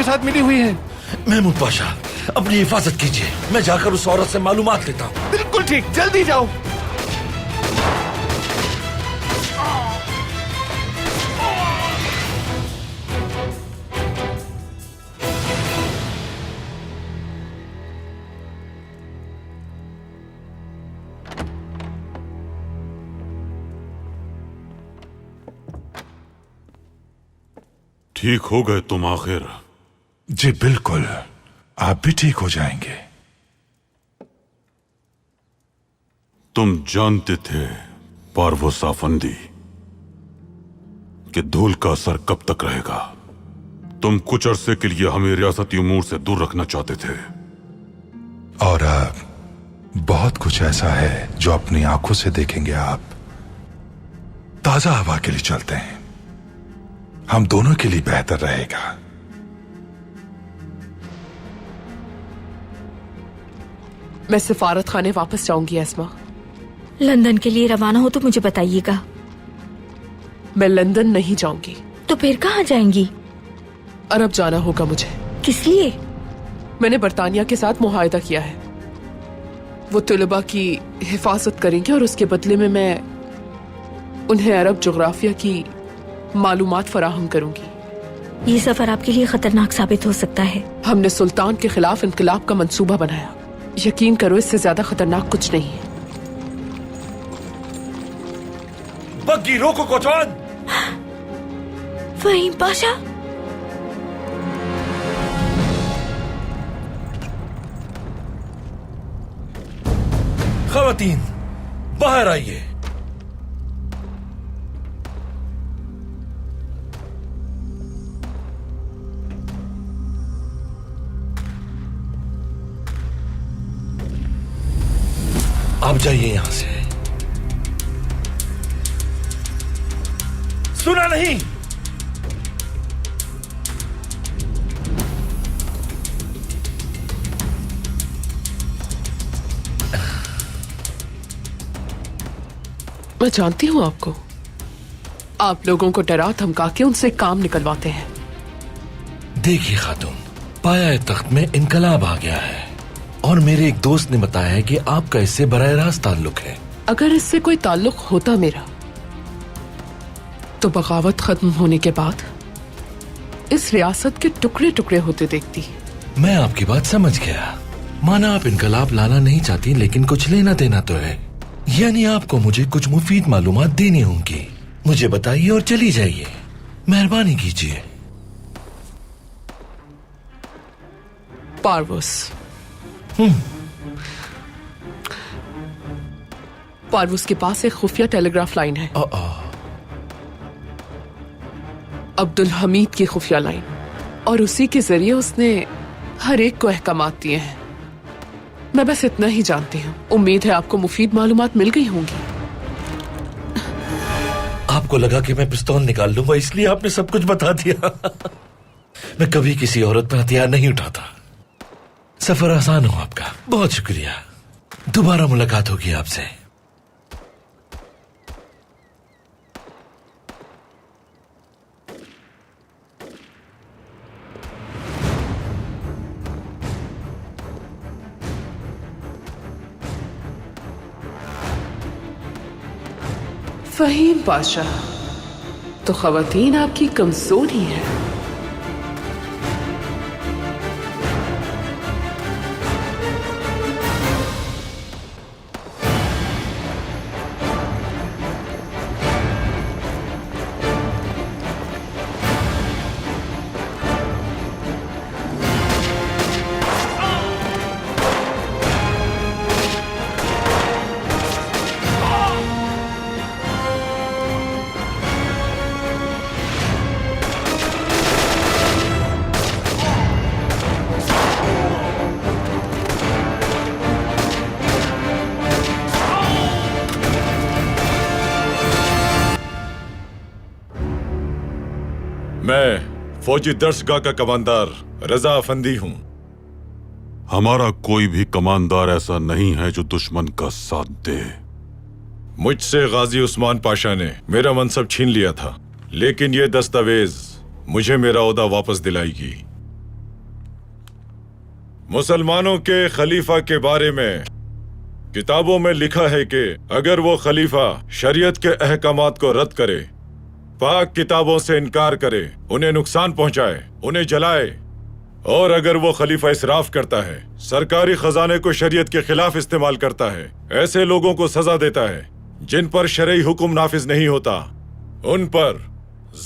के साथ मिली हुई है। महमूद पाशा, अपनी हिफाजत कीजिए, मैं जाकर उस औरत से मालूमात लेता हूँ। बिल्कुल ठीक, जल्दी जाओ। ठीक हो गए तुम आखिर? जी बिल्कुल, आप भी ठीक हो जाएंगे। तुम जानते थे पारवोस आफंदी कि धूल का असर कब तक रहेगा। तुम कुछ अरसे के लिए हमें रियासती उमूर से दूर रखना चाहते थे, और बहुत कुछ ऐसा है जो अपनी आंखों से देखेंगे आप। ताजा हवा के लिए चलते हैं, हम दोनों के लिए बेहतर रहेगा। मैं सिफारत खाने वापस जाऊंगी एस्मा। लंदन के लिए रवाना हो तो मुझे बताइएगा। मैं लंदन नहीं जाऊंगी। तो फिर कहाँ जाएंगी? अरब जाना होगा मुझे। किस लिए? मैंने बरतानिया के साथ मुआहदा किया है, वो तुलबा की हिफाजत करेंगे और उसके बदले में मैं उन्हें अरब जोग्राफिया की मालूमात फराहम करूंगी। ये सफर आपके लिए खतरनाक साबित हो सकता है। हमने सुल्तान के खिलाफ इनकलाब का मंसूबा बनाया। यकीन करो, इससे ज्यादा खतरनाक कुछ नहीं है। बग्गी रोको कोचवान। फहीम पाशा, खवातीन बाहर आइए। आप जाइए यहां से। सुना नहीं? मैं जानती हूं आपको। आप लोगों को डरा धमका के उनसे काम निकलवाते हैं। देखिए खातून, पाया तख्त में इनकलाब आ गया है और मेरे एक दोस्त ने बताया है कि आपका इससे बराह रास्त ताल्लुक है। अगर इससे कोई ताल्लुक होता मेरा, तो बगावत खत्म होने के बाद इस रियासत के टुकड़े टुकड़े होते देखती। मैं आपकी बात समझ गया। माना आप इनकलाब लाना नहीं चाहती, लेकिन कुछ लेना देना तो है। यानी आपको मुझे कुछ मुफीद मालूमात देनी होंगी। मुझे बताइए और चली जाइए, मेहरबानी कीजिए। पारवोस। पारवोस के पास एक खुफिया टेलीग्राफ लाइन है। अब्दुल हमीद की खुफिया लाइन, और उसी के जरिए उसने हर एक को अहकामात दिए हैं। मैं बस इतना ही जानती हूँ। उम्मीद है आपको मुफीद मालूमात मिल गई होंगी। आपको लगा कि मैं पिस्तौल निकाल लूंगा, इसलिए आपने सब कुछ बता दिया। मैं कभी किसी औरत पर हथियार नहीं उठाता। सफर आसान हो आपका। बहुत शुक्रिया। दोबारा मुलाकात होगी आपसे। फहीम पाशा, तो खवातीन आपकी कमजोरी है। मैं फौजी दर्शगाह का कमांडर रजा अफंदी हूं। हमारा कोई भी कमांडर ऐसा नहीं है जो दुश्मन का साथ दे। मुझसे गाजी उस्मान पाशा ने मेरा मनसब छीन लिया था, लेकिन यह दस्तावेज मुझे मेरा ओहदा वापस दिलाएगी। मुसलमानों के खलीफा के बारे में किताबों में लिखा है कि अगर वो खलीफा शरीयत के अहकामात को रद्द करे, पाक किताबों से इनकार करे, उन्हें नुकसान पहुंचाए, उन्हें जलाए, और अगर वो खलीफा इसराफ करता है, सरकारी खजाने को शरीयत के खिलाफ इस्तेमाल करता है, ऐसे लोगों को सजा देता है जिन पर शरई हुक्म नाफिज नहीं होता, उन पर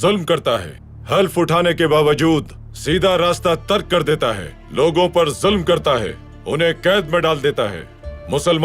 जुल्म करता है, हल्फ उठाने के बावजूद सीधा रास्ता तर्क कर देता है, लोगों पर जुल्म करता है, उन्हें कैद में डाल देता है। मुसलमान